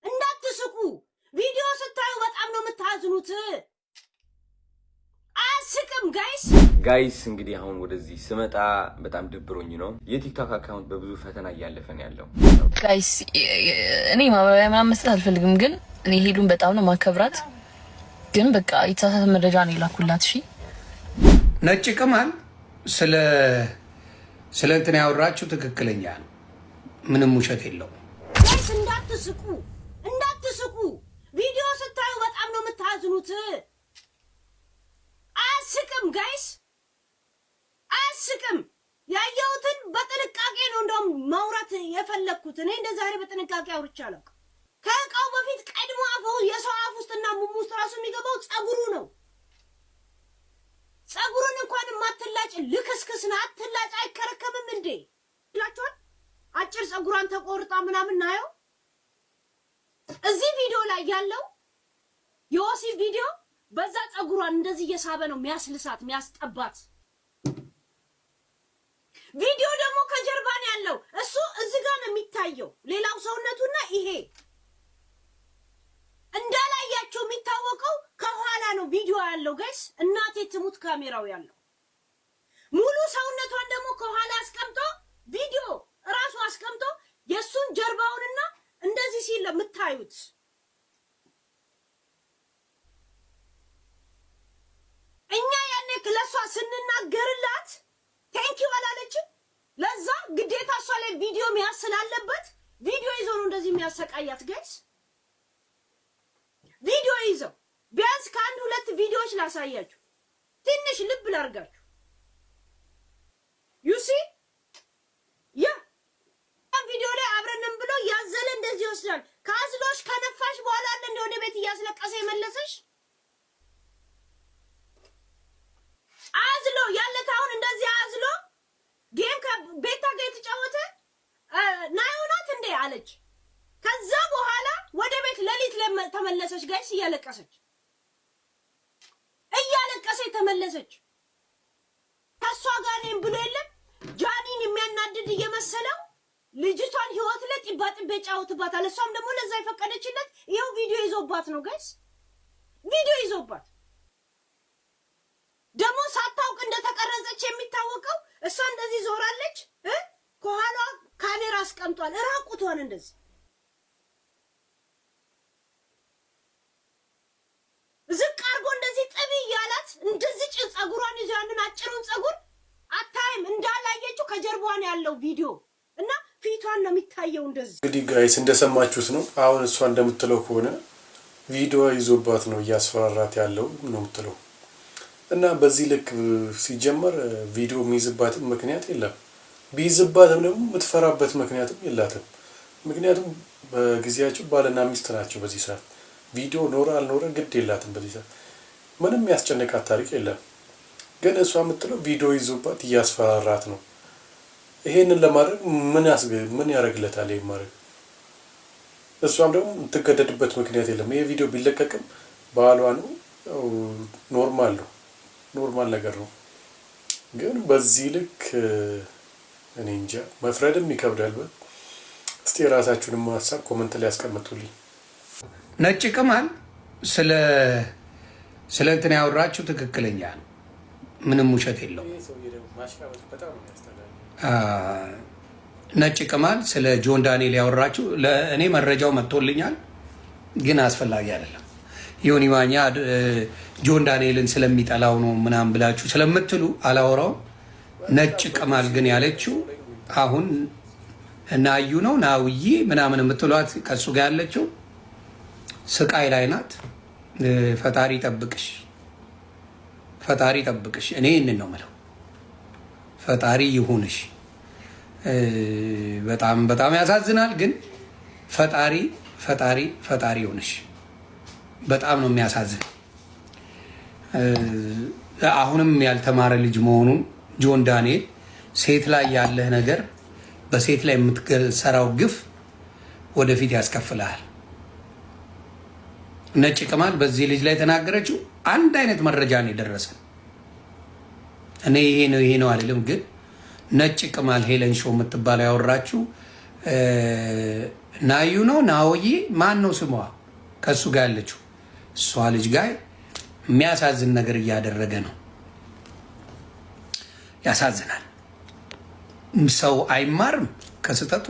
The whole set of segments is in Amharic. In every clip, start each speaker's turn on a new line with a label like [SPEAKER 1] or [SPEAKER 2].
[SPEAKER 1] እንዳትስቁ ቪዲዮ ስታዩ በጣም ነው የምታዝኑት አስቅም ጋይስ
[SPEAKER 2] እንግዲህ አሁን ወደዚህ ስመጣ በጣም ድብሮኝ ነው የቲክቶክ አካውንት በብዙ ፈተና እያለፈ ነው ያለው
[SPEAKER 3] ጋይስ እኔ ማብራሪያ መስጠት አልፈልግም ግን እኔ ሄዱን በጣም ነው ማከብራት ግን በቃ የተሳሳተ መረጃ ነው ይላኩላት እሺ
[SPEAKER 4] ነጭ ቅማል ስለ እንትን ያወራችሁ ትክክለኛ ነው ምንም ውሸት የለውም
[SPEAKER 1] ጋይስ እንዳትስቁ ቪዲዮ ስታዩ በጣም ነው የምታዝኑት አስቅም ያየሁትን በጥንቃቄ ነው እንደውም ማውራት የፈለኩት እኔ እንደዛሬ በጥንቃቄ አውርቻለሁ ከቃው በፊት ቀድሞ አፈው የሰው አፍ ውስጥና ሙሙ ውስጥ ራሱ የሚገባው ጸጉሩ ነው ጸጉሩን እንኳን ማትላጭ ልክስክስና አትላጭ አይከረከምም እንዴ ይላችኋል አጭር ጸጉሯን ተቆርጣ ምናምን ናየው እዚህ ቪዲዮ ላይ ያለው የኦሲ ቪዲዮ በዛ ጸጉሯን እንደዚህ እየሳበ ነው የሚያስልሳት የሚያስጠባት ቪዲዮ ደግሞ ከጀርባ ነው ያለው እሱ እዚህ ጋር ነው የሚታየው ሌላው ሰውነቱና ይሄ እንዳላያቸው የሚታወቀው ከኋላ ነው ቪዲዮ ያለው ጋይስ እናቴ ትሙት ካሜራው ያለው ሙሉ ሰውነቷን ደግሞ ከኋላ አስቀምጦ ቪዲዮ ራሱ አስቀምጦ የሱን ጀርባውንና እንደዚህ ሲል ለምታዩት እኛ ያኔ ክለሷ ስንናገርላት ቴንኪው አላለችም ለዛ ግዴታ እሷ ላይ ቪዲዮ የሚያስላለበት ቪዲዮ ይዞ ነው እንደዚህ የሚያሰቃያት ጋይስ ቪዲዮ ይዘው ቢያንስ ከአንድ ሁለት ቪዲዮዎች ላሳያችሁ ትንሽ ልብ ላርጋችሁ ዩሲ ያ ቪዲዮ ላይ አብረንም ብሎ ያዘለ እንደዚህ ይወስዳል ካዝሎሽ ከነፋሽ በኋላ እንደ ወደ ቤት እያስለቀሰ የመለሰሽ አዝሎ ያለታውን እንደዚህ አዝሎ ጌም ከቤታ ጋር የተጫወተ ናዮናት እንዴ አለች ከዛ በኋላ ወደ ቤት ለሊት ተመለሰች ጋይስ እያለቀሰች ተመለሰች ከሷ ጋር ነኝ ብሎ የለም ጃኒን የሚያናድድ እየመሰለው ልጅቷን ህይወት ላይ ጥባጥቤ ጫውትባታል እሷም ደግሞ ለዛ ይፈቀደችለት ይሄው ቪዲዮ ይዞባት ነው ጋይስ ቪዲዮ ይዞባት ደግሞ ሳታውቅ እንደተቀረጸች የሚታወቀው እሷ እንደዚህ ዞራለች ከኋላ ካሜራ አስቀምጧል ራቁቷን እንደዚህ ዝቅ አርጎ እንደዚህ ጥቢ ያላት እንደዚህ ጸጉሯን ይዞ ያንን አጭሩን ጸጉር አታይም እንዳላየችው ከጀርባዋን ያለው ቪዲዮ እና ፊቷን ነው የሚታየው እንደዚህ
[SPEAKER 5] እንግዲህ ጋይስ እንደሰማችሁት ነው አሁን እሷ እንደምትለው ከሆነ ቪዲዮ ይዞባት ነው እያስፈራራት ያለው ነው የምትለው እና በዚህ ልክ ሲጀመር ቪዲዮ የሚይዝባትም ምክንያት የለም ቢይዝባትም ደግሞ የምትፈራበት ምክንያትም የላትም ምክንያቱም በጊዜያቸው ባልና ሚስት ናቸው በዚህ ሰዓት ቪዲዮ ኖረ አልኖረ ግድ የላትም በዚህ ሰዓት ምንም ያስጨነቃት ታሪክ የለም ግን እሷ የምትለው ቪዲዮ ይዞባት እያስፈራራት ነው ይሄንን ለማድረግ ምን ያደርግለታል ይሄን ማድረግ እሷም ደግሞ የምትገደድበት ምክንያት የለም ይሄ ቪዲዮ ቢለቀቅም ባሏ ነው ኖርማል ነገር ነው ግን በዚህ ልክ እኔ እንጃ መፍረድም ይከብዳል እስቲ ራሳችሁንም ሐሳብ ኮሜንት ላይ አስቀምጡልኝ
[SPEAKER 4] ነጭ ቅማል ስለ እንትን ያወራችሁ ትክክለኛ ነው ምንም ውሸት የለውም ነጭ ቅማል ስለ ጆን ዳንኤል ያወራችሁ ለእኔ መረጃው መጥቶልኛል ግን አስፈላጊ አይደለም ዮኒ ማኛ ጆን ዳንኤልን ስለሚጠላው ነው ምናምን ብላችሁ ስለምትሉ አላወራው ነጭ ቅማል ግን ያለችው አሁን ናዩ ነው ናውዬ ምናምን የምትሏት ከሱ ጋር ያለችው ስቃይ ላይ ናት ፈጣሪ ጠብቅሽ እኔ እንን ነው ማለት ፈጣሪ ይሁንሽ በጣም ያሳዝናል ግን ፈጣሪ ይሁንሽ በጣም ነው የሚያሳዝን አሁንም ያልተማረ ልጅ መሆኑን ጆን ዳንኤል ሴት ላይ ያለህ ነገር በሴት ላይ የምትሰራው ግፍ ወደፊት ያስከፍላል ነጭ ቅማል በዚህ ልጅ ላይ ተናገረችው አንድ አይነት መረጃ ነው የደረሰን እኔ ይሄ ነው አይደለም ግን ነጭ ቅማል ሄለን ሾው የምትባለው ያወራችሁ ናዩ ነው ናኦዬ ማን ነው ስሟ? ከሱ ጋር ያለችው እሷ ልጅ ጋር የሚያሳዝን ነገር እያደረገ ነው። ያሳዝናል። ሰው አይማርም ከስተቱ።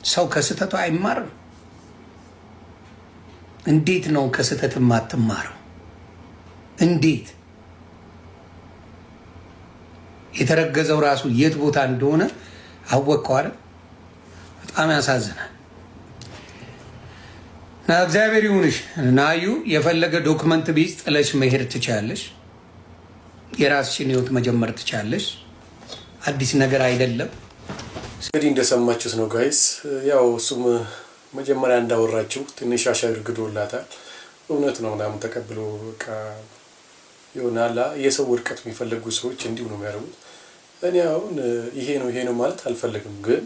[SPEAKER 4] ሰው ከስተቱ አይማርም። እንዴት ነው ከስተት የማትማረው? እንዴት የተረገዘው ራሱ የት ቦታ እንደሆነ አወቀው አይደል? በጣም ያሳዝናል። እና እግዚአብሔር ይሁንሽ ናዩ። የፈለገ ዶክመንት ቢስ ጥለሽ መሄድ ትችያለሽ። የራስሽን ህይወት መጀመር ትችያለሽ። አዲስ ነገር አይደለም።
[SPEAKER 5] እንግዲህ እንደሰማችሁት ነው ጋይስ። ያው እሱም መጀመሪያ እንዳወራችሁ ትንሽ አሸርግዶላታል። እውነት ነው ምናምን ተቀብሎ በቃ ይሆናላ። የሰው ውድቀት የሚፈልጉ ሰዎች እንዲሁ ነው የሚያደርጉት። እኔ አሁን ይሄ ነው ማለት አልፈልግም። ግን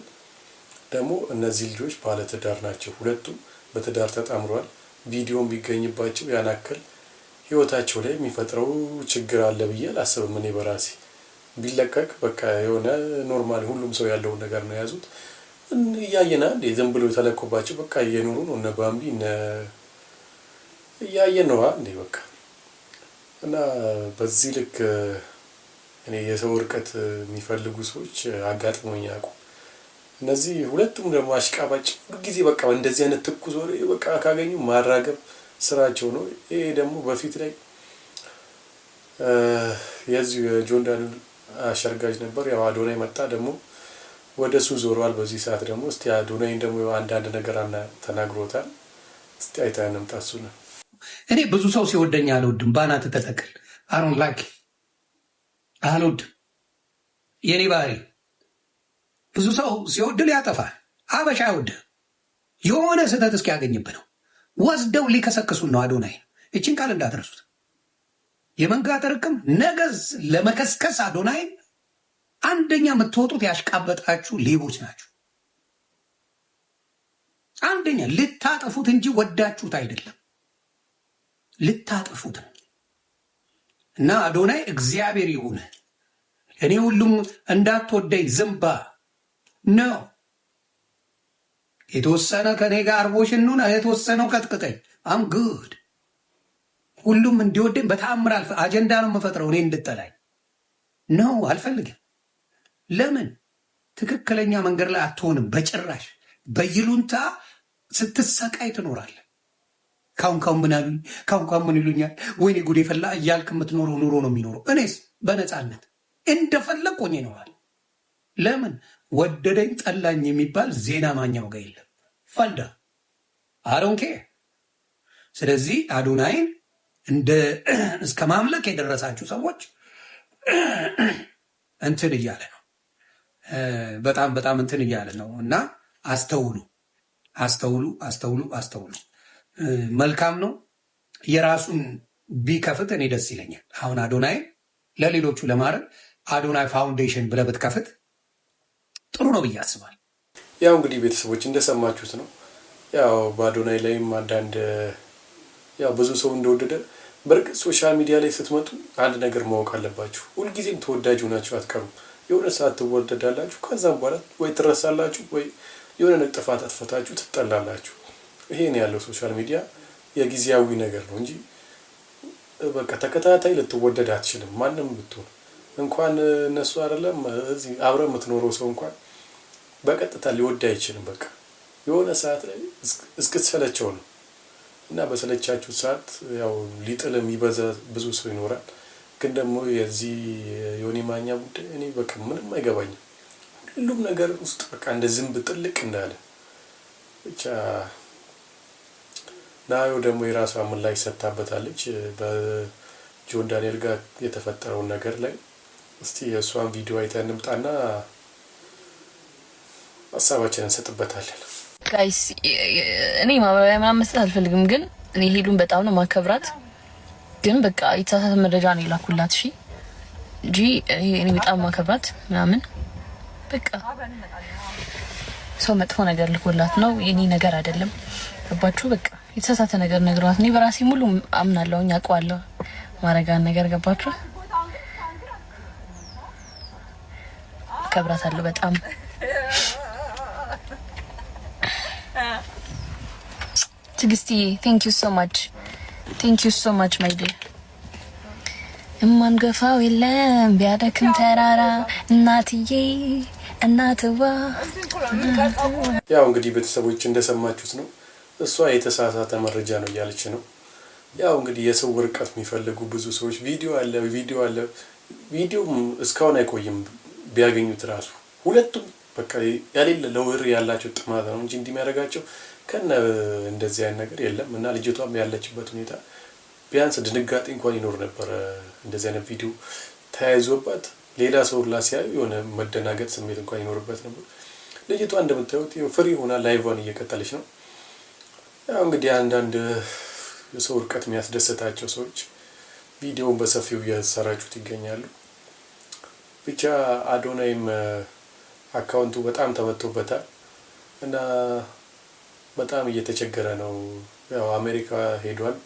[SPEAKER 5] ደግሞ እነዚህ ልጆች ባለትዳር ናቸው። ሁለቱም በትዳር ተጣምሯል። ቪዲዮም ቢገኝባቸው ያን ያክል ህይወታቸው ላይ የሚፈጥረው ችግር አለ ብዬ አላስብም። እኔ በራሴ ቢለቀቅ በቃ የሆነ ኖርማል ሁሉም ሰው ያለውን ነገር ነው የያዙት። እያየና እንዴ ዝም ብሎ የተለኮባቸው በቃ እየኖሩ ነው። እነ ባምቢ እያየን ነው እንዴ በቃ። እና በዚህ ልክ እኔ የሰው እርቀት የሚፈልጉ ሰዎች አጋጥሞኝ ያውቁ። እነዚህ ሁለቱም ደግሞ አሽቃባጭ ሁልጊዜ በቃ እንደዚህ አይነት ትኩስ ወሬ በቃ ካገኙ ማራገብ ስራቸው ነው። ይሄ ደግሞ በፊት ላይ የዚህ ጆን ዳንኤል አሸርጋጅ ነበር። ያው አዶናይ መጣ ደግሞ ወደ እሱ ዞሯል። በዚህ ሰዓት ደግሞ እስቲ አዶናይን ደግሞ አንዳንድ ነገር ተናግሮታል። እስቲ አይተን እንምጣ። እሱ ነው
[SPEAKER 4] እኔ ብዙ ሰው ሲወደኝ አልወድም። ባናት ተተከል አሮን ላኪ አልወድም። የኔ ባህሪ ብዙ ሰው ሲወድል ያጠፋል። አበሻ አይወድ የሆነ ስህተት እስኪያገኝብህ ነው ወስደው ሊከሰክሱን ነው። አዶናይ እችን ቃል እንዳትረሱት። የመንጋ ጥርቅም ነገዝ ለመከስከስ አዶናይ አንደኛ የምትወጡት ያሽቃበጣችሁ ሌቦች ናችሁ። አንደኛ ልታጠፉት እንጂ ወዳችሁት አይደለም፣ ልታጠፉት ነው። እና አዶናይ እግዚአብሔር ይሁን። እኔ ሁሉም እንዳትወደኝ ዝምባ ነው። የተወሰነ ከኔ ጋር አርቦሽን ነው፣ የተወሰነው ቀጥቅጠኝ። አም ጉድ ሁሉም እንዲወደኝ በተአምር አጀንዳ ነው የምፈጥረው። እኔ እንድጠላኝ ነው አልፈልግም። ለምን ትክክለኛ መንገድ ላይ አትሆንም? በጭራሽ በይሉንታ ስትሰቃይ ትኖራለህ። ካሁን ምን አሉኝ፣ ካሁን ምን ይሉኛል፣ ወይኔ ጉዴ ፈላ እያልክ የምትኖረው ኑሮ ነው የሚኖረው። እኔስ በነፃነት እንደፈለግ ሆኜ እኖራለሁ። ለምን ወደደኝ ጠላኝ የሚባል ዜና ማኛው ጋር የለም። ፈንዳ አሮንኬ። ስለዚህ አዶናይን እንደ እስከ ማምለክ የደረሳችሁ ሰዎች እንትን እያለ ነው፣ በጣም እንትን እያለ ነው። እና አስተውሉ። መልካም ነው። የራሱን ቢከፍት እኔ ደስ ይለኛል። አሁን አዶናይ ለሌሎቹ ለማድረግ አዶናይ ፋውንዴሽን ብለህ ብትከፍት ጥሩ ነው ብዬ አስባለሁ።
[SPEAKER 5] ያው እንግዲህ ቤተሰቦች እንደሰማችሁት ነው። ያው በአዶናይ ላይም አንዳንድ ያው ብዙ ሰው እንደወደደ። በርግጥ ሶሻል ሚዲያ ላይ ስትመጡ አንድ ነገር ማወቅ አለባችሁ። ሁልጊዜም ተወዳጅ ሆናችሁ አትቀሩም። የሆነ ሰዓት ትወደዳላችሁ፣ ከዛም በኋላ ወይ ትረሳላችሁ፣ ወይ የሆነ ጥፋት አጥፍታችሁ ትጠላላችሁ። ይሄ ነው ያለው ሶሻል ሚዲያ። የጊዜያዊ ነገር ነው እንጂ በቃ ተከታታይ ልትወደድ አትችልም። ማንም ብትሆን እንኳን እነሱ አይደለም እዚህ አብረህ የምትኖረው ሰው እንኳን በቀጥታ ሊወድ አይችልም። በቃ የሆነ ሰዓት ላይ እስክትሰለቸው ነው። እና በሰለቻችሁ ሰዓት ያው ሊጥልም ይበዛ ብዙ ሰው ይኖራል። ግን ደግሞ የዚህ ዮኒ ማኛ ጉዳይ እኔ በቃ ምንም አይገባኝም። ሁሉም ነገር ውስጥ በቃ እንደ ዝንብ ጥልቅ እንዳለ ብቻ። ናዮ ደግሞ የራሷ ምላሽ ሰጥታበታለች በጆን ዳንኤል ጋር የተፈጠረውን ነገር ላይ። እስቲ የእሷን ቪዲዮ አይተን እንምጣና ሀሳባችንን እንሰጥበታለን።
[SPEAKER 3] ጋይስ እኔ ማብራሪያ ምናምን መስጠት አልፈልግም፣ ግን እኔ ሄሉን በጣም ነው ማከብራት። ግን በቃ የተሳሳተ መረጃ ነው የላኩላት። እሺ እንጂ እኔ በጣም ማከብራት ምናምን በቃ ሰው መጥፎ ነገር ልኮላት ነው የኔ ነገር አይደለም። ገባችሁ? በቃ የተሳሳተ ነገር ነግሯት እኔ በራሴ ሙሉ አምናለሁ፣ አውቀዋለሁ ማረጋን ነገር። ገባችሁ? አከብራታለሁ በጣም ትግስቲ thank you so much my dear እማንገፋው የለም ቢያደክም ተራራ እናትዬ እናትዋ
[SPEAKER 5] ያው እንግዲህ ቤተሰቦች እንደሰማችሁት ነው እሷ የተሳሳተ መረጃ ነው ያለች ነው ያው እንግዲህ የሰው ወርቀት የሚፈልጉ ብዙ ሰዎች ቪዲዮ አለ እስካሁን አይቆይም ቢያገኙት ራሱ ሁለቱም በቃ ያሌለ ለወር ያላቸው ጥማት ነው እንጂ እንደሚያደርጋቸው ከነ እንደዚህ አይነት ነገር የለም እና ልጅቷም ያለችበት ሁኔታ ቢያንስ ድንጋጤ እንኳን ይኖር ነበር እንደዚህ አይነት ቪዲዮ ተያይዞባት ሌላ ሰው ላሲያዩ የሆነ መደናገጥ ስሜት እንኳን ይኖርበት ነበር ልጅቷ እንደምታዩት ፍሪ ሆና ላይቭዋን እየቀጠለች ነው ያው እንግዲህ አንዳንድ የሰው ወርቀት የሚያስደስታቸው ሰዎች ቪዲዮውን በሰፊው እያሰራጩት ይገኛሉ ብቻ አዶናይም አካውንቱ በጣም ተመቶበታል እና በጣም እየተቸገረ ነው ያው አሜሪካ ሄዷል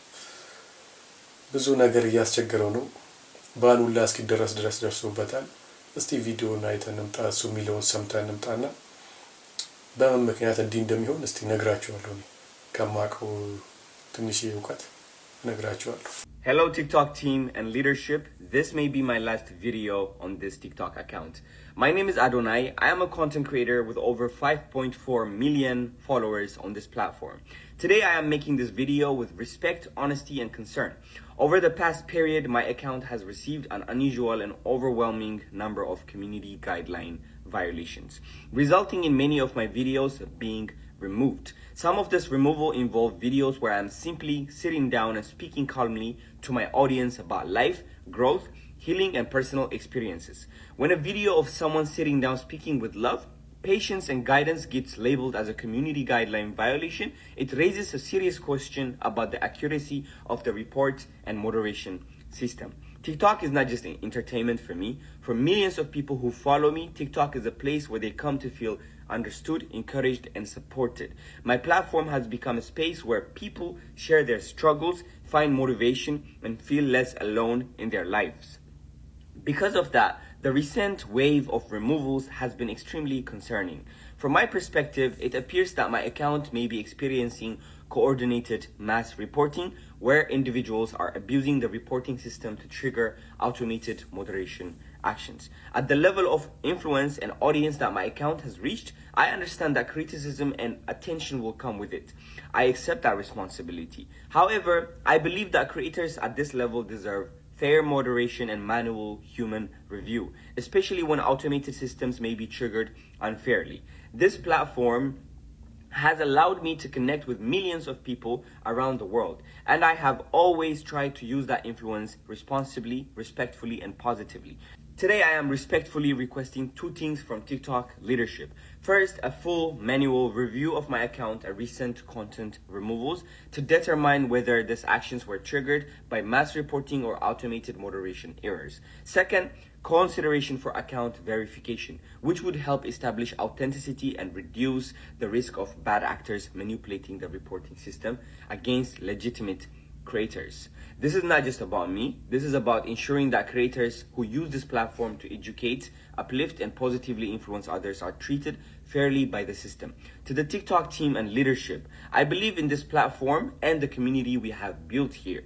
[SPEAKER 5] ብዙ ነገር እያስቸገረው ነው ባኑላ እስኪደረስ ድረስ ደርሶበታል እስቲ ቪዲዮውን አይተን እንምጣ እሱ የሚለውን ሰምተን እንምጣና በምን ምክንያት እንደሚሆን እስቲ ነግራችኋለሁ ከማቀው ትንሽ እውቀት ነግራችኋለሁ
[SPEAKER 2] Hello TikTok team and leadership. This may be my last video on this TikTok account. My name is Adonai. I am a content creator with over 5.4 million followers on this platform. Today I am making this video with respect, honesty and concern. Over the past period, my account has received an unusual and overwhelming number of community guideline violations, resulting in many of my videos being removed. Some of this removal involved videos where I'm simply sitting down and speaking calmly to my audience about life, growth, healing, and personal experiences. When a video of someone sitting down speaking with love, patience, and guidance gets labeled as a community guideline violation, it raises a serious question about the accuracy of the report and moderation system. TikTok is not just entertainment for me. For millions of people who follow me, TikTok is a place where they come to feel understood, encouraged, and supported. My platform has become a space where people share their struggles, find motivation, and feel less alone in their lives. Because of that, the recent wave of removals has been extremely concerning. From my perspective, it appears that my account may be experiencing coordinated mass reporting, where individuals are abusing the reporting system to trigger automated moderation actions. At the level of influence and audience that my account has reached, I understand that criticism and attention will come with it. I accept that responsibility. However, I believe that creators at this level deserve fair moderation and manual human review, especially when automated systems may be triggered unfairly. This platform has allowed me to connect with millions of people around the world, and I have always tried to use that influence responsibly, respectfully, and positively. Today, I am respectfully requesting two things from TikTok leadership. First, a full manual review of my account and recent content removals to determine whether these actions were triggered by mass reporting or automated moderation errors. Second, consideration for account verification, which would help establish authenticity and reduce the risk of bad actors manipulating the reporting system against legitimate creators. This is not just about me. This is about ensuring that creators who use this platform to educate, uplift, and positively influence others are treated fairly by the system. To the TikTok team and leadership, I believe in this platform and the community we have built here.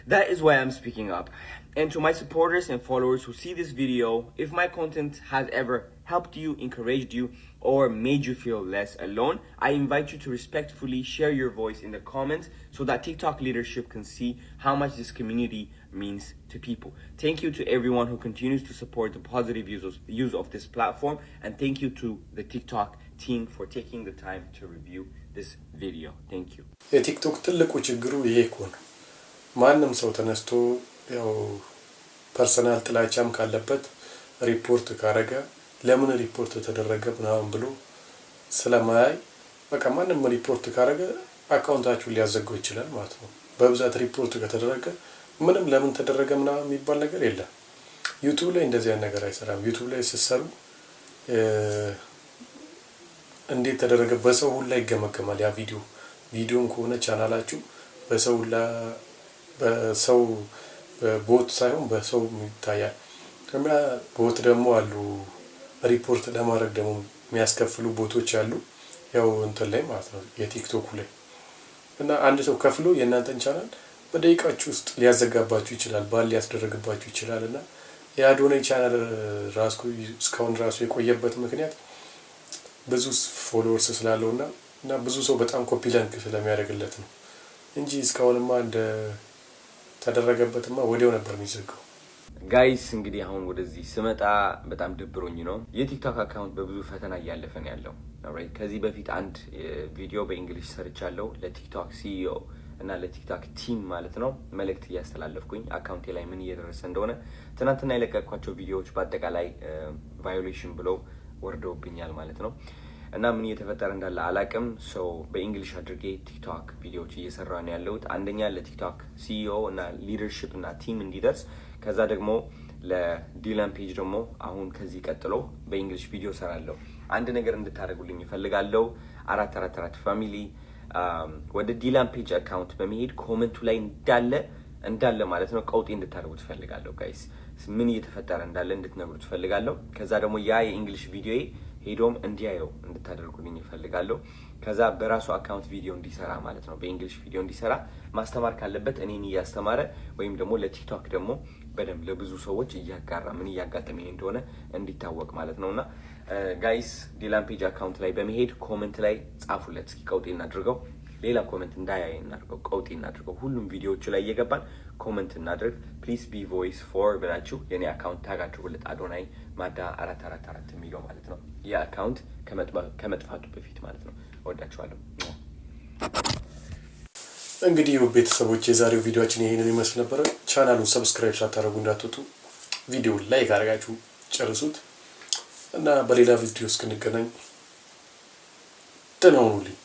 [SPEAKER 2] That is why I'm speaking up. And to my supporters and followers who see this video, if my content has ever helped you, encouraged you, or made you feel less alone, I invite you to respectfully share your voice in the comments so that TikTok leadership can see how much this community means to people. Thank you to everyone who continues to support the positive use of this platform, and thank you to the TikTok team for taking the time to review this video. Thank you.
[SPEAKER 5] የቲክቶክ ትልቁ ችግሩ ይሄ እኮ ነው ማንም ሰው ተነስቶ ያው ፐርሰናል ጥላቻም ካለበት ሪፖርት ካረጋ ለምን ሪፖርት ተደረገ ምናምን ብሎ ስለማያይ በቃ ማንም ሪፖርት ካረገ አካውንታችሁን ሊያዘጋው ይችላል ማለት ነው በብዛት ሪፖርት ከተደረገ ምንም ለምን ተደረገ ምናምን የሚባል ነገር የለም ዩቲዩብ ላይ እንደዚህ አይነት ነገር አይሰራም ዩቲዩብ ላይ ሲሰሩ እንዴት ተደረገ በሰው ሁሉ ይገመገማል ያ ቪዲዮን ከሆነ ቻናላችሁ በሰው ሁሉ በሰው ቦት ሳይሆን በሰው ይታያል እና ቦት ደግሞ አሉ ሪፖርት ለማድረግ ደግሞ የሚያስከፍሉ ቦቶች አሉ ያው እንትን ላይ ማለት ነው የቲክቶክ ላይ እና አንድ ሰው ከፍሎ የእናንተን ቻናል በደቂቃችሁ ውስጥ ሊያዘጋባችሁ ይችላል፣ ባል ሊያስደረግባችሁ ይችላል። እና የአዶናይ ቻናል ራሱ እስካሁን ራሱ የቆየበት ምክንያት ብዙ ፎሎወርስ ስላለውና ብዙ ሰው በጣም ኮፒ ሊንክ ስለሚያደርግለት ነው እንጂ እስካሁንማ እንደ ተደረገበትማ ወዲያው ነበር የሚዘጋው።
[SPEAKER 2] ጋይስ እንግዲህ አሁን ወደዚህ ስመጣ በጣም ድብሮኝ ነው። የቲክቶክ አካውንት በብዙ ፈተና እያለፈን ያለው ኦልራይት። ከዚህ በፊት አንድ ቪዲዮ በእንግሊሽ ሰርቻለሁ ለቲክቶክ ሲኢኦ እና ለቲክቶክ ቲም ማለት ነው መልእክት እያስተላለፍኩኝ አካውንቴ ላይ ምን እየደረሰ እንደሆነ ትናንትና የለቀቅኳቸው ቪዲዮዎች በአጠቃላይ ቫዮሌሽን ብለው ወርደውብኛል ማለት ነው። እና ምን እየተፈጠረ እንዳለ አላቅም። ሰው በእንግሊሽ አድርጌ ቲክቶክ ቪዲዮዎች እየሰራ ነው ያለሁት። አንደኛ ለቲክቶክ ሲኢኦ እና ሊደርሺፕ እና ቲም እንዲደርስ፣ ከዛ ደግሞ ለዲላን ፔጅ ደግሞ አሁን ከዚህ ቀጥሎ በእንግሊሽ ቪዲዮ ሰራለሁ። አንድ ነገር እንድታደርጉልኝ ይፈልጋለሁ። 444 ፋሚሊ ወደ ዲላን ፔጅ አካውንት በመሄድ ኮመንቱ ላይ እንዳለ ማለት ነው ቀውጤ እንድታደርጉ ትፈልጋለሁ። ጋይስ ምን እየተፈጠረ እንዳለ እንድትነግሩ ትፈልጋለሁ። ከዛ ደግሞ ያ የእንግሊሽ ቪዲዮ ሄዶም እንዲያየው እንድታደርጉልኝ ይፈልጋለሁ። ከዛ በራሱ አካውንት ቪዲዮ እንዲሰራ ማለት ነው በእንግሊሽ ቪዲዮ እንዲሰራ ማስተማር ካለበት እኔን እያስተማረ ወይም ደግሞ ለቲክቶክ ደግሞ በደንብ ለብዙ ሰዎች እያጋራ ምን እያጋጠመኝ እንደሆነ እንዲታወቅ ማለት ነውና ጋይስ ዲላን ፔጅ አካውንት ላይ በመሄድ ኮሜንት ላይ ጻፉለት። እስኪ ቀውጤ እናድርገው፣ ሌላ ኮሜንት እንዳያይ እናድርገው፣ ቀውጤ እናድርገው። ሁሉም ቪዲዮዎቹ ላይ እየገባን ኮሜንት እናድርግ። ፕሊዝ ቢ ቮይስ ፎር ብላችሁ የኔ አካውንት ታግ አድርጉለት፣ አዶናይ ማዳ 444 የሚለው ማለት ነው። ይህ አካውንት ከመጥፋቱ በፊት ማለት ነው። እወዳችኋለሁ።
[SPEAKER 5] እንግዲህ ቤተሰቦች የዛሬው ቪዲዮአችን ይሄንን ይመስል ነበረ። ቻናሉን ሰብስክራይብ ሳታደርጉ እንዳትወጡ፣ ቪዲዮ ላይክ አድርጋችሁ ጨርሱት እና በሌላ ቪዲዮ እስክንገናኝ ደህና ሁኑልኝ።